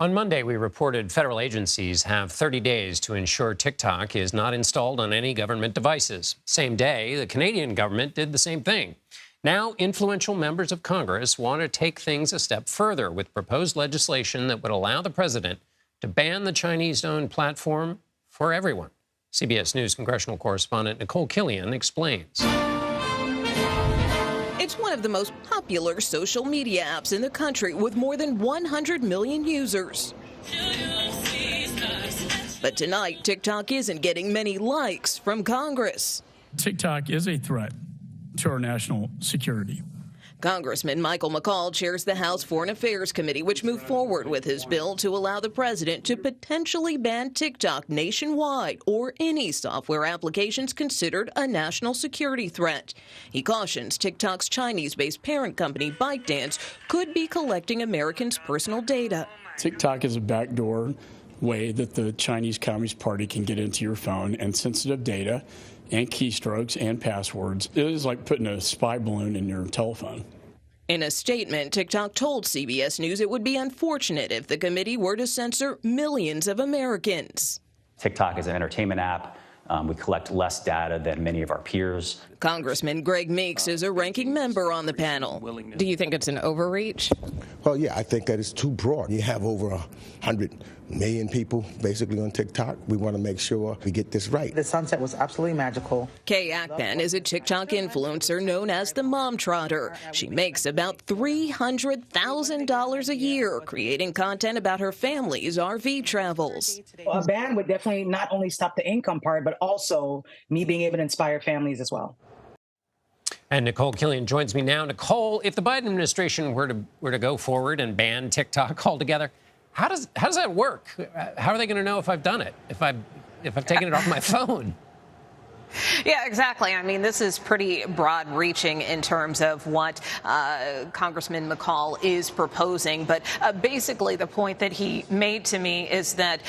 On Monday, we reported federal agencies have 30 days to ensure TikTok is not installed on any government devices. Same day, the Canadian government did the same thing. Now, influential members of Congress want to take things a step further with proposed legislation that would allow the president to ban the Chinese-owned platform for everyone. CBS News congressional correspondent Nicole Killian explains. It's one of the most popular social media apps in the country with more than 100 million users. But tonight, TikTok isn't getting many likes from Congress. TikTok is a threat to our national security. Congressman Michael McCall chairs the House Foreign Affairs Committee, which moved forward with his bill to allow the president to potentially ban TikTok nationwide or any software applications considered a national security threat. He cautions TikTok's Chinese-based parent company, ByteDance, could be collecting Americans' personal data. TikTok is a backdoor way that the Chinese Communist Party can get into your phone and sensitive data and keystrokes and passwords. It is like putting a spy balloon in your telephone. In a statement, TikTok told CBS News it would be unfortunate if the committee were to censor millions of Americans. TikTok is an entertainment app. We collect less data than many of our peers. Congressman Greg Meeks is a ranking member on the panel. Do you think it's an overreach? Well, yeah, I think that it's too broad. You have over 100 million people basically on TikTok. We want to make sure we get this right. The sunset was absolutely magical. Kay Akpan is a TikTok influencer known as the Mom Trotter. She makes about $300,000 a year creating content about her family's RV travels. A ban would definitely not only stop the income part, but also me being able to inspire families as well. And Nicole Killian joins me now. Nicole, if the Biden administration were to go forward and ban TikTok altogether, how does that work? How are they going to know if I've done it? If I've taken it off my phone? Yeah, exactly. I mean, this is pretty broad-reaching in terms of what Congressman McCall is proposing. But basically, the point that he made to me is that,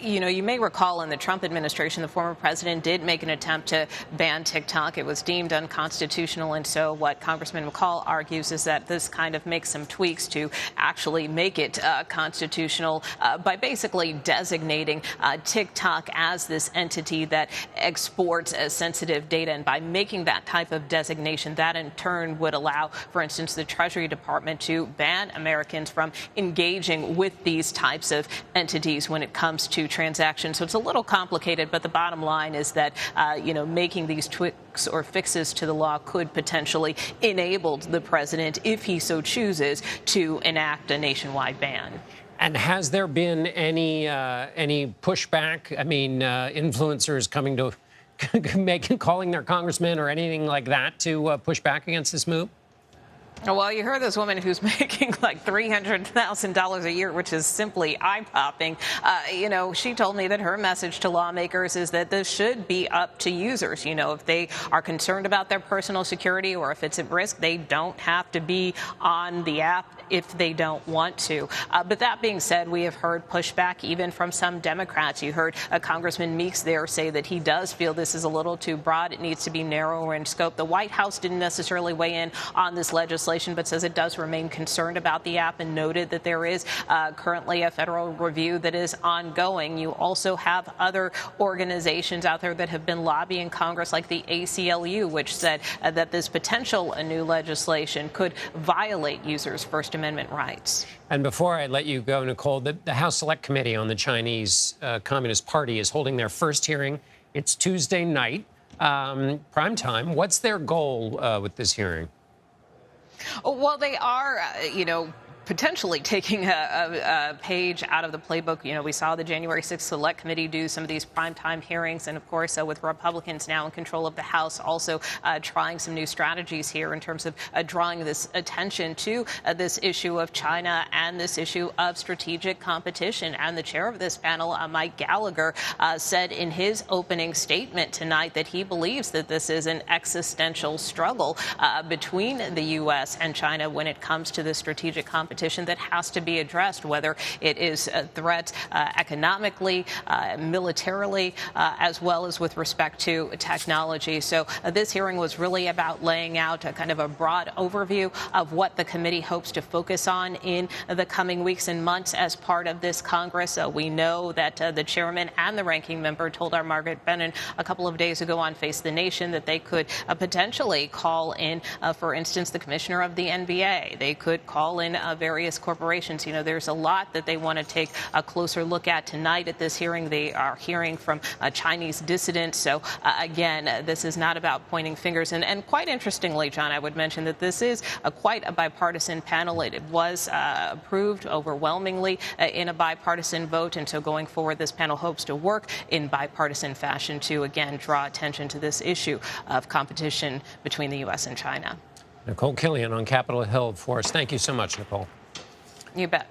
you may recall in the Trump administration, the former president did make an attempt to ban TikTok. It was deemed unconstitutional. And so what Congressman McCall argues is that this kind of makes some tweaks to actually make it constitutional by basically designating TikTok as this entity that exports sensitive data, and by making that type of designation, that in turn would allow, for instance, the Treasury Department to ban Americans from engaging with these types of entities when it comes to transactions. So it's a little complicated, but the bottom line is that, making these tweaks or fixes to the law could potentially enable the president, if he so chooses, to enact a nationwide ban. And has there been any pushback? I mean, influencers coming to calling their congressman or anything like that to push back against this move? Well, you heard this woman who's making like $300,000 a year, which is simply eye-popping. She told me that her message to lawmakers is that this should be up to users. If they are concerned about their personal security or if it's at risk, they don't have to be on the app if they don't want to. But that being said, we have heard pushback even from some Democrats. You heard Congressman Meeks there say that he does feel this is a little too broad. It needs to be narrower in scope. The White House didn't necessarily weigh in on this legislation, but says it does remain concerned about the app and noted that there is currently a federal review that is ongoing. You also have other organizations out there that have been lobbying Congress, like the ACLU, which said that this potential new legislation could violate users' First Amendment rights. And before I let you go, Nicole, the House Select Committee on the Chinese Communist Party is holding their first hearing. It's Tuesday night, prime time. What's their goal with this hearing? Well, they are, potentially taking a page out of the playbook. We saw the January 6th Select Committee do some of these primetime hearings. And, of course, with Republicans now in control of the House, also trying some new strategies here in terms of drawing this attention to this issue of China and this issue of strategic competition. And the chair of this panel, Mike Gallagher, said in his opening statement tonight that he believes that this is an existential struggle between the U.S. and China when it comes to the strategic competition competition that has to be addressed, whether it is a threat economically, militarily, as well as with respect to technology. So this hearing was really about laying out a kind of a broad overview of what the committee hopes to focus on in the coming weeks and months as part of this Congress. We know that the chairman and the ranking member told our Margaret Brennan a couple of days ago on Face the Nation that they could potentially call in, for instance, the commissioner of the NBA. They could call in various corporations. You know, there's a lot that they want to take a closer look at tonight at this hearing. They are hearing from Chinese dissidents. So, again, this is not about pointing fingers. And quite interestingly, John, I would mention that this is quite a bipartisan panel. It was approved overwhelmingly in a bipartisan vote. And so going forward, this panel hopes to work in bipartisan fashion to, again, draw attention to this issue of competition between the U.S. and China. Nicole Killian on Capitol Hill for us. Thank you so much, Nicole. You bet.